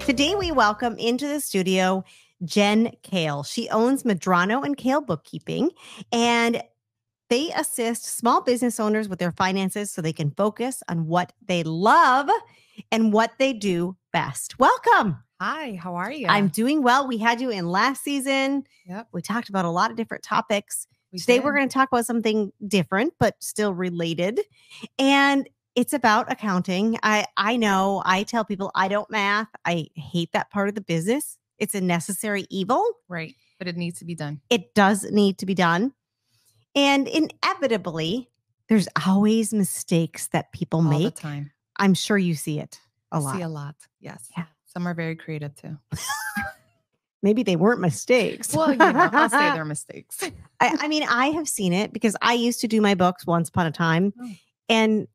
Today we welcome into the studio Jen Cail. She owns Medrano and Cail Bookkeeping, and they assist small business owners with their finances so they can focus on what they love and what they do best. Welcome. Hi, how are you? I'm doing well. We had you in last season. Yep. We talked about a lot of different topics. Today we're going to talk about something different, but still related. And it's about accounting. I know I tell people I don't math. I hate that part of the business. It's a necessary evil. Right. But it needs to be done. It does need to be done. And inevitably, there's always mistakes that people make. All the time. I'm sure you see it a lot. I see a lot. Yes. Yeah. Some are very creative too. Maybe they weren't mistakes. Well, I'll say they're mistakes. I mean, I have seen it because I used to do my books once upon a time. Oh. And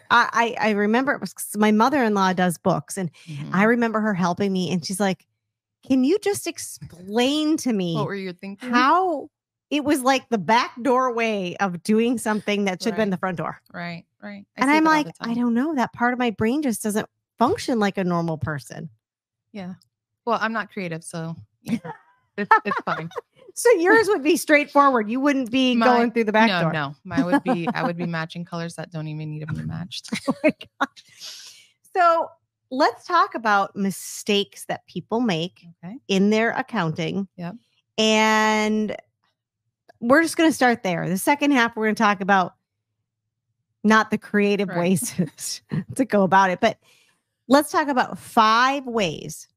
I remember it was my mother-in-law does books, and I remember her helping me, and she's like, can you just explain to me what were you thinking? How it was like the back doorway of doing something that should have been the front door. Right. And I'm like, I don't know. That part of my brain just doesn't function like a normal person. Yeah. Well, I'm not creative, so it's fine. So yours would be straightforward. You wouldn't be going through the back door. No. I would be matching colors that don't even need to be matched. Oh my gosh. So let's talk about mistakes that people make in their accounting. Yep. And we're just going to start there. The second half, we're going to talk about not the creative ways to go about it, but let's talk about 5 ways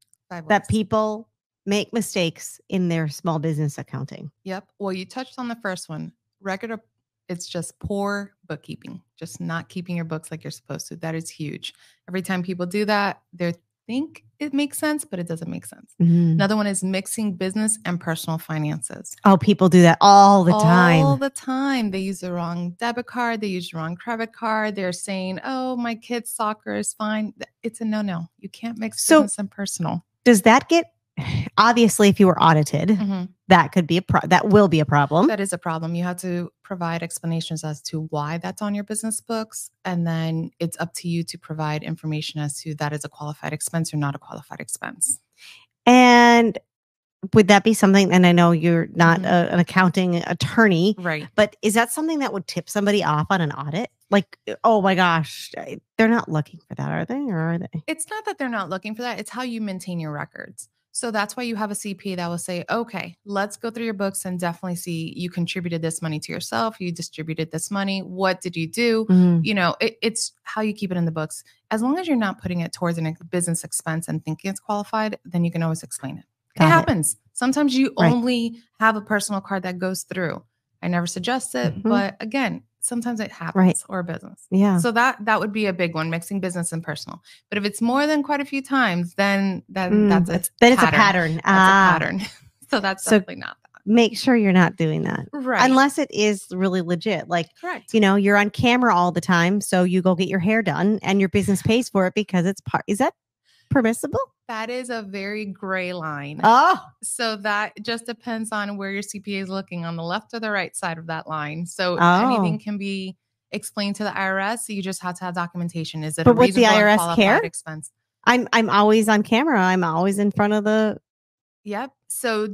that people make mistakes in their small business accounting. Yep. Well, you touched on the first one. It's just poor bookkeeping, just not keeping your books like you're supposed to. That is huge. Every time people do that, they think it makes sense, but it doesn't make sense. Another one is mixing business and personal finances. Oh, people do that all the time. All the time. They use the wrong debit card. They use the wrong credit card. They're saying, oh, my kid's soccer is fine. It's a no-no. You can't mix business and personal. Does that get, obviously, if you were audited, that could be that will be a problem. That is a problem. You have to provide explanations as to why that's on your business books. And then it's up to you to provide information as to that is a qualified expense or not a qualified expense. And would that be something, and I know you're not an accounting attorney, right? But is that something that would tip somebody off on an audit? Like, oh my gosh, they're not looking for that, are they? Or are they? It's not that they're not looking for that. It's how you maintain your records. So that's why you have a CPA that will say, okay, let's go through your books and definitely see you contributed this money to yourself. You distributed this money. What did you do? You know, it's how you keep it in the books. As long as you're not putting it towards a business expense and thinking it's qualified, then you can always explain it. It happens. Sometimes you only have a personal card that goes through. I never suggest it, but again, sometimes it happens or a business. Yeah. So that would be a big one, mixing business and personal. But if it's more than quite a few times, then that's it's a pattern. That's a pattern. So that's definitely not that. Make sure you're not doing that. Right. Unless it is really legit. Like, correct. You know, you're on camera all the time. So you go get your hair done and your business pays for it because it's is that permissible? That is a very gray line. Oh, so that just depends on where your CPA is looking, on the left or the right side of that line. So anything can be explained to the IRS. So you just have to have documentation. Is it a reasonable and qualified expense? I'm always on camera. I'm always in front of the. Yep. So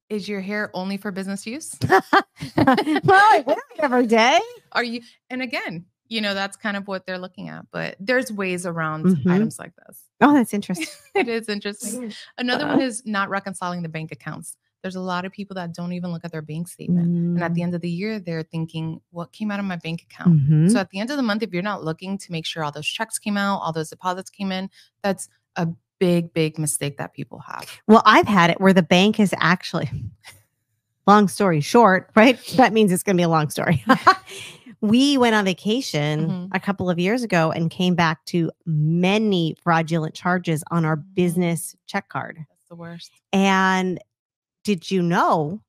is your hair only for business use? Well, I wear it every day. Are you? And again, you know, that's kind of what they're looking at, but there's ways around items like this. Oh, that's interesting. It is interesting. Another one is not reconciling the bank accounts. There's a lot of people that don't even look at their bank statement. And at the end of the year, they're thinking, what came out of my bank account? So at the end of the month, if you're not looking to make sure all those checks came out, all those deposits came in, that's a big, big mistake that people have. Well, I've had it where the bank is actually, long story short, right? That means it's going to be a long story. We went on vacation a couple of years ago and came back to many fraudulent charges on our business check card. That's the worst. And did you know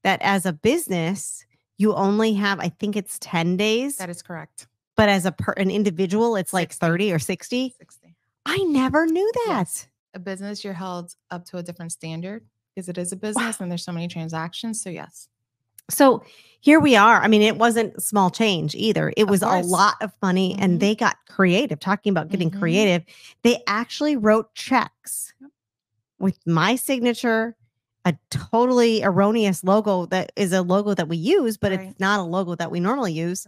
that as a business, you only have, I think it's 10 days? That is correct. But as an individual, it's 60. Like 30 or 60? 60. I never knew that. Yes. A business, you're held up to a different standard because it is a business and there's so many transactions. So yes. So here we are. I mean, it wasn't small change either. It was a course. lot of money, and they got creative. Talking about getting creative, they actually wrote checks with my signature, a totally erroneous logo that is a logo that we use, but it's not a logo that we normally use.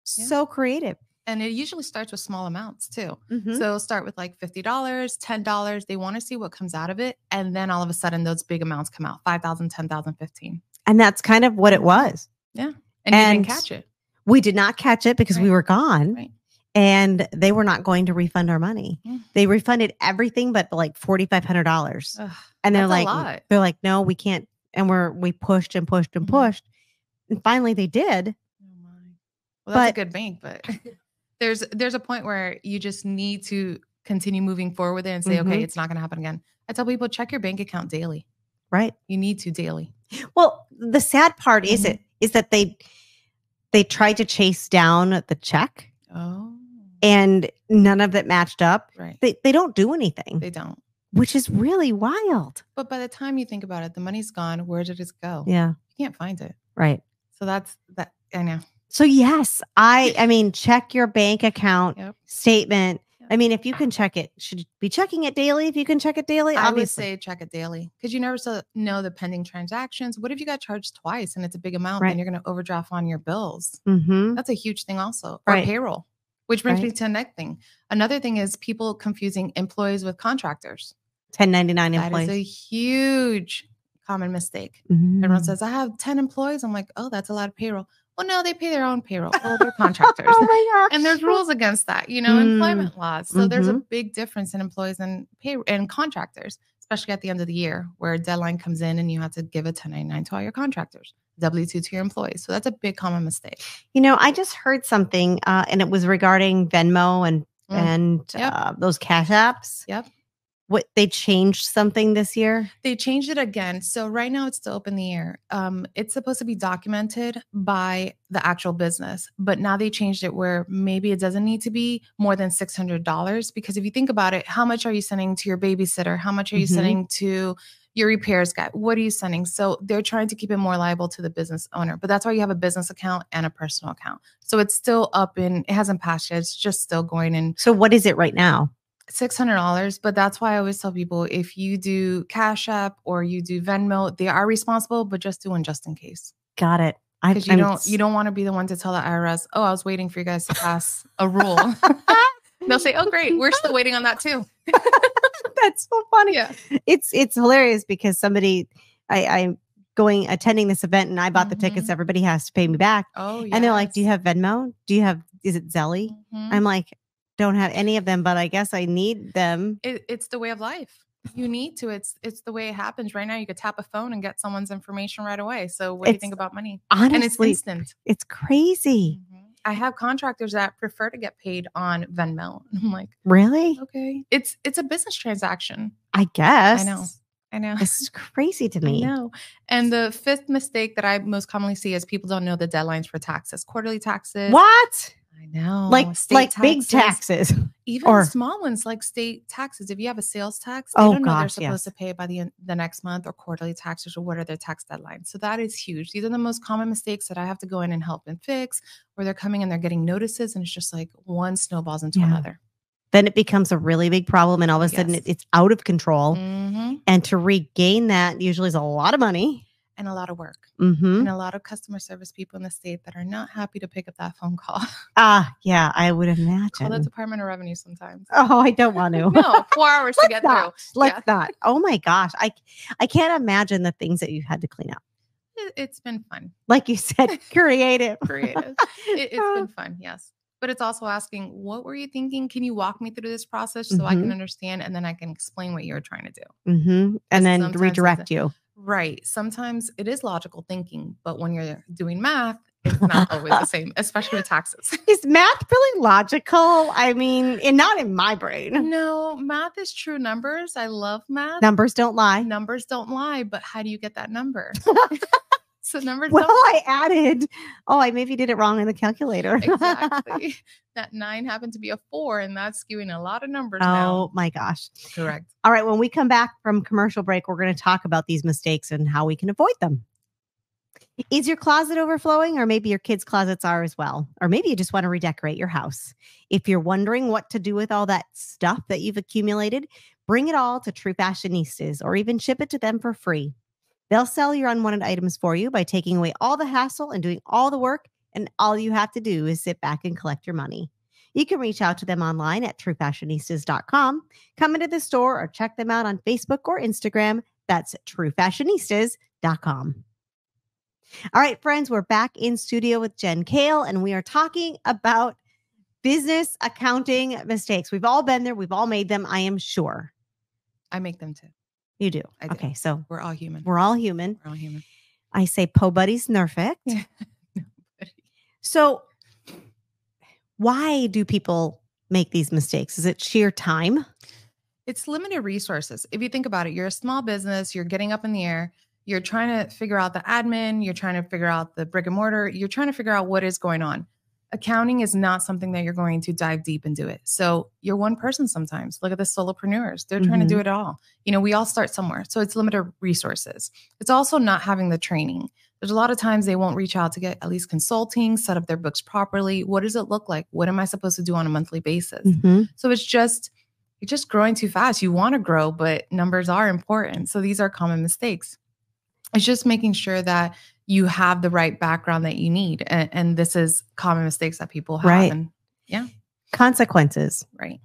So creative. And it usually starts with small amounts too. So start with like $50, $10. They want to see what comes out of it. And then all of a sudden those big amounts come out, 5,000, 10,000, 15. And that's kind of what it was. Yeah. And you didn't catch it. We did not catch it because we were gone. And they were not going to refund our money. They refunded everything but like $4,500. And they're like, no, we can't. And we pushed and pushed and pushed. And finally they did. Well, that's a good bank, but there's a point where you just need to continue moving forward with it and say, okay, it's not going to happen again. I tell people, check your bank account daily. Right. You need to daily. Well, the sad part is that they tried to chase down the check. Oh. And none of it matched up. Right. They don't do anything. They don't. Which is really wild. But by the time you think about it, the money's gone. Where did it go? Yeah. You can't find it. Right. So that's that. I know. So yes, I mean, check your bank account statement. I mean, if you can check it, should you be checking it daily? If you can check it daily, I would say check it daily because you never know the pending transactions. What if you got charged twice and it's a big amount and you're going to overdraft on your bills? That's a huge thing also. Or payroll, which brings me to the next thing. Another thing is people confusing employees with contractors. 1099 employees. That is a huge common mistake. Everyone says, I have 10 employees. I'm like, oh, that's a lot of payroll. Well, no, they pay their own payroll. Well, they're contractors. Oh my gosh. And there's rules against that, employment laws. So there's a big difference in employees and contractors, especially at the end of the year where a deadline comes in and you have to give a 1099 to all your contractors, W-2 to your employees. So that's a big common mistake. I just heard something and it was regarding Venmo and those cash apps. Yep. What they changed something this year? They changed it again. So right now it's still up in the air. It's supposed to be documented by the actual business, but now they changed it where maybe it doesn't need to be more than $600 because if you think about it, how much are you sending to your babysitter? How much are you sending to your repairs guy? What are you sending? So they're trying to keep it more liable to the business owner, but that's why you have a business account and a personal account. So it's still up it hasn't passed yet. It's just still going in. So what is it right now? $600, but that's why I always tell people if you do Cash App or you do Venmo, they are responsible, but just do one just in case. Got it. Because you don't want to be the one to tell the IRS, oh, I was waiting for you guys to pass a rule. They'll say, oh, great, we're still waiting on that too. That's so funny. Yeah, it's hilarious because somebody I'm attending this event and I bought the tickets. Everybody has to pay me back. Oh, yeah. And they're like, do you have Venmo? Is it Zelly? I'm like, don't have any of them, but I guess I need them. It's the way of life. You need to. It's the way it happens right now. You could tap a phone and get someone's information right away. So what do you think about money? Honestly, and it's instant. It's crazy. I have contractors that prefer to get paid on Venmo. I'm like, really? Okay. It's a business transaction. I guess. I know. This is crazy to me. I know. And the fifth mistake that I most commonly see is people don't know the deadlines for taxes, quarterly taxes. What? I know. Like big taxes. Even small ones like state taxes. If you have a sales tax, they don't know they're supposed to pay it by the next month, or quarterly taxes, or what are their tax deadlines. So that is huge. These are the most common mistakes that I have to go in and help and fix, where they're coming and they're getting notices and it's just like one snowballs into another. Then it becomes a really big problem and all of a sudden it's out of control. And to regain that usually is a lot of money. And a lot of work. And a lot of customer service people in the state that are not happy to pick up that phone call. Yeah, I would imagine. Call the Department of Revenue sometimes. Oh, I don't want to. No, 4 hours to get through. Let's not. Oh my gosh. I can't imagine the things that you had to clean up. It's been fun. Like you said, creative. It's been fun, yes. But it's also asking, what were you thinking? Can you walk me through this process so I can understand? And then I can explain what you're trying to do. And then redirect you. Right. Sometimes it is logical thinking, but when you're doing math, it's not always the same, especially with taxes. Is math really logical? I mean, and not in my brain. No, math is true numbers. I love math. Numbers don't lie. Numbers don't lie, but how do you get that number? So numbers. Well, I maybe did it wrong in the calculator. Exactly. That 9 happened to be a 4, and that's skewing a lot of numbers now. Oh my gosh. Correct. All right. When we come back from commercial break, we're going to talk about these mistakes and how we can avoid them. Is your closet overflowing, or maybe your kids' closets are as well? Or maybe you just want to redecorate your house. If you're wondering what to do with all that stuff that you've accumulated, bring it all to True Fashionistas or even ship it to them for free. They'll sell your unwanted items for you by taking away all the hassle and doing all the work, and all you have to do is sit back and collect your money. You can reach out to them online at truefashionistas.com, come into the store, or check them out on Facebook or Instagram. That's truefashionistas.com. All right, friends, we're back in studio with Jen Cail, and we are talking about business accounting mistakes. We've all been there. We've all made them, I am sure. I make them too. You do? I do. Okay, so we're all human. We're all human. We're all human. I say po buddy's perfect. So why do people make these mistakes? Is it sheer time? It's limited resources. If you think about it, you're a small business, you're getting up in the air, you're trying to figure out the admin, you're trying to figure out the brick and mortar, you're trying to figure out what is going on. Accounting is not something that you're going to dive deep and do it. So you're one person sometimes. Look at the solopreneurs. They're trying to do it all. We all start somewhere. So it's limited resources. It's also not having the training. There's a lot of times they won't reach out to get at least consulting, set up their books properly. What does it look like? What am I supposed to do on a monthly basis? So you're just growing too fast. You want to grow, but numbers are important. So these are common mistakes. It's just making sure that you have the right background that you need. And this is common mistakes that people have. Right. And yeah. Consequences. Right.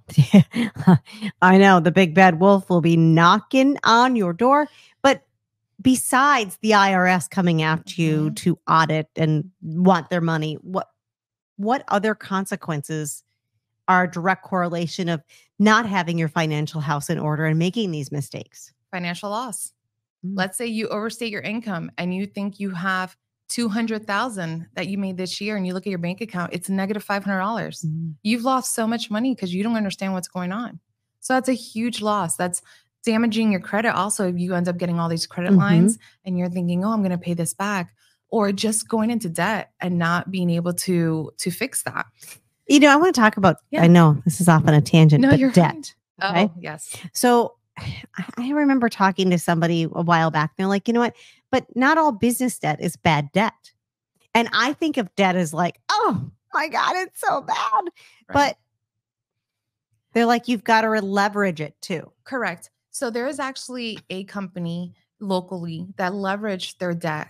I know the big bad wolf will be knocking on your door. But besides the IRS coming after you to audit and want their money, what other consequences are a direct correlation of not having your financial house in order and making these mistakes? Financial loss. Let's say you overstate your income and you think you have $200,000 that you made this year, and you look at your bank account, it's negative $500. You've lost so much money because you don't understand what's going on. So that's a huge loss. That's damaging your credit. Also, if you end up getting all these credit lines and you're thinking, oh, I'm going to pay this back, or just going into debt and not being able to fix that. I want to talk about, I know this is off on a tangent, but you're debt. Right. Okay? Oh, yes. So I remember talking to somebody a while back. They're like, you know what? But not all business debt is bad debt. And I think of debt as like, oh my God, it's so bad. Right. But they're like, you've got to leverage it too. Correct. So there is actually a company locally that leveraged their debt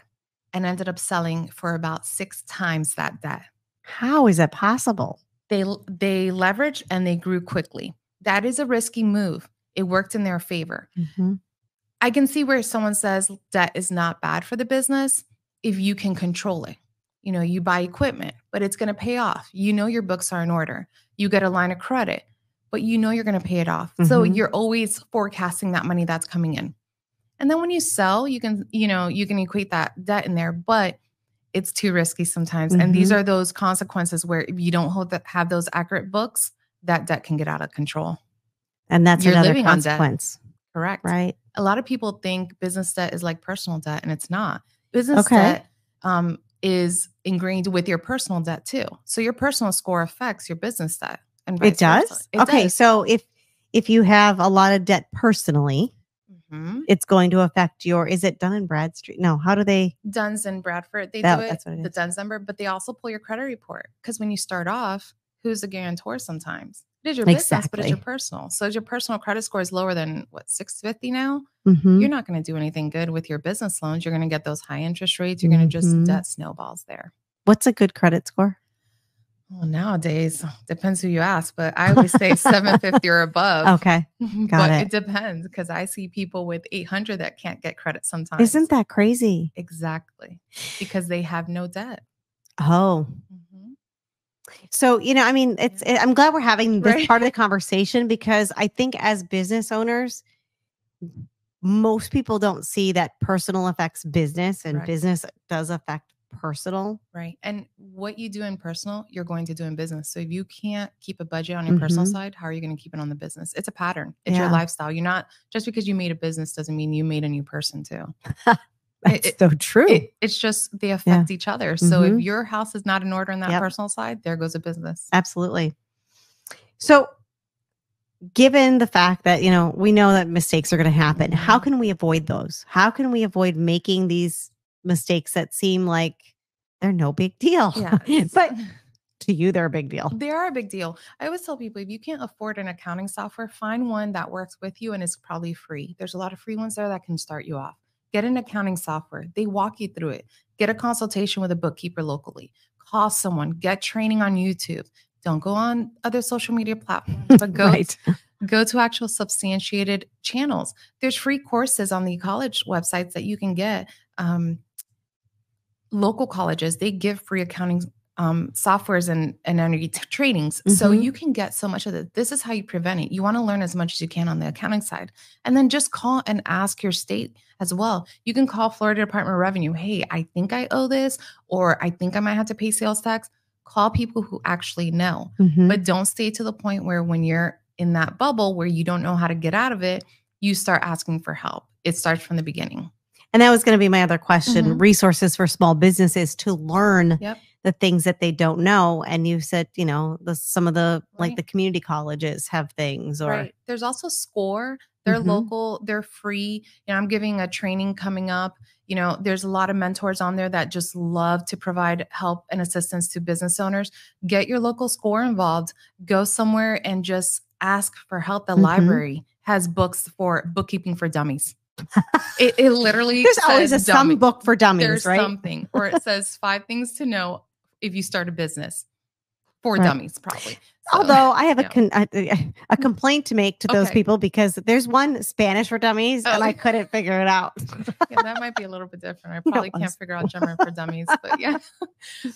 and ended up selling for about 6 times that debt. How is that possible? They leveraged and they grew quickly. That is a risky move. It worked in their favor. I can see where someone says debt is not bad for the business if you can control it. You buy equipment, but it's going to pay off. Your books are in order. You get a line of credit, but you're going to pay it off. So you're always forecasting that money that's coming in. And then when you sell, you can equate that debt in there, but it's too risky sometimes. And these are those consequences where if you don't have those accurate books, that debt can get out of control. And that's another consequence. Correct. Right. A lot of people think business debt is like personal debt, and it's not. Business debt is ingrained with your personal debt too. So your personal score affects your business debt. And it does? Does. So if you have a lot of debt personally, it's going to affect is it Dun & Bradstreet? No, how do they? Duns and Bradford, they do it. That's what it is. The Duns number, but they also pull your credit report. Because when you start off, who's the guarantor sometimes? It is your business, but it's your personal. So if your personal credit score is lower than 650 now, you're not going to do anything good with your business loans. You're going to get those high interest rates. You're going to just debt snowballs there. What's a good credit score? Well, nowadays, depends who you ask, but I always say 750 or above. Okay. But it depends, because I see people with 800 that can't get credit sometimes. Isn't that crazy? Exactly. Because they have no debt. Oh. So, I'm glad we're having this part of the conversation, because I think as business owners, most people don't see that personal affects business, and business does affect personal. Right. And what you do in personal, you're going to do in business. So if you can't keep a budget on your personal side, how are you going to keep it on the business? It's a pattern. It's your lifestyle. You're not, just because you made a business doesn't mean you made a new person too. That's so true. It's just they affect each other. So if your house is not in order on that personal side, there goes a business. Absolutely. So given the fact that, we know that mistakes are going to happen, how can we avoid those? How can we avoid making these mistakes that seem like they're no big deal. Yeah. But to you, they're a big deal. They are a big deal. I always tell people, if you can't afford an accounting software, find one that works with you and is probably free. There's a lot of free ones there that can start you off. Get an accounting software. They walk you through it. Get a consultation with a bookkeeper locally. Call someone. Get training on YouTube. Don't go on other social media platforms, but go to actual substantiated channels. There's free courses on the college websites that you can get. Local colleges, they give free accounting softwares and trainings. So you can get so much of it. This is how you prevent it. You want to learn as much as you can on the accounting side. And then just call and ask your state as well. You can call Florida Department of Revenue. Hey, I think I owe this, or I think I might have to pay sales tax. Call people who actually know. But don't stay to the point where when you're in that bubble where you don't know how to get out of it, you start asking for help. It starts from the beginning. And that was going to be my other question, resources for small businesses to learn the things that they don't know. And you said, some of the, like the community colleges have things. Or There's also SCORE. They're local. They're free. I'm giving a training coming up. There's a lot of mentors on there that just love to provide help and assistance to business owners. Get your local SCORE involved. Go somewhere and just ask for help. The library has books for bookkeeping for dummies. It literally there's always some book for dummies. There's right? Something, or it says 5 things to know if you start a business for dummies, probably. So, although I have a complaint to make to those people, because there's one Spanish for dummies and I couldn't figure it out. That might be a little bit different. I probably can't figure out German for dummies, but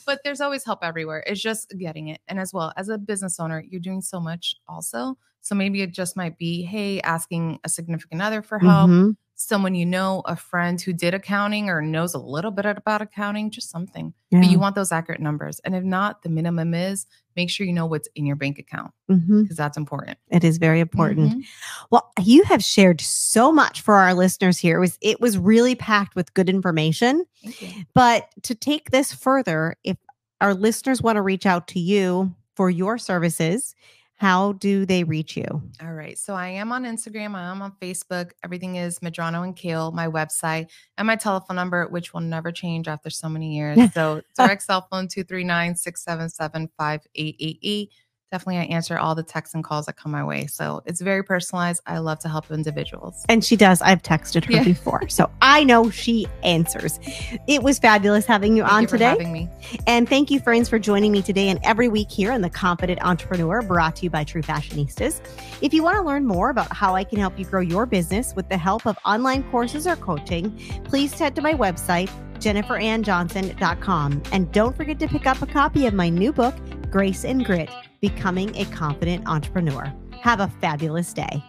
but there's always help everywhere. It's just getting it. And as well as a business owner, you're doing so much also. So maybe it just might be, hey, asking a significant other for help, someone a friend who did accounting or knows a little bit about accounting, just something. But you want those accurate numbers. And if not, the minimum is make sure you know what's in your bank account, because that's important. It is very important. Well, you have shared so much for our listeners here. It was really packed with good information. Thank you. But to take this further, if our listeners want to reach out to you for your services, how do they reach you? All right. So I am on Instagram. I am on Facebook. Everything is Medrano and Cail, my website, and my telephone number, which will never change after so many years. So direct cell phone 239-677-5888. Definitely, I answer all the texts and calls that come my way. So it's very personalized. I love to help individuals. And she does. I've texted her before. So I know she answers. It was fabulous having you on today. Thank you for having me. And thank you, friends, for joining me today and every week here on The Confident Entrepreneur, brought to you by True Fashionistas. If you want to learn more about how I can help you grow your business with the help of online courses or coaching, please head to my website, jenniferannjohnson.com. And don't forget to pick up a copy of my new book, Grace and Grit, Becoming a Confident Entrepreneur. Have a fabulous day.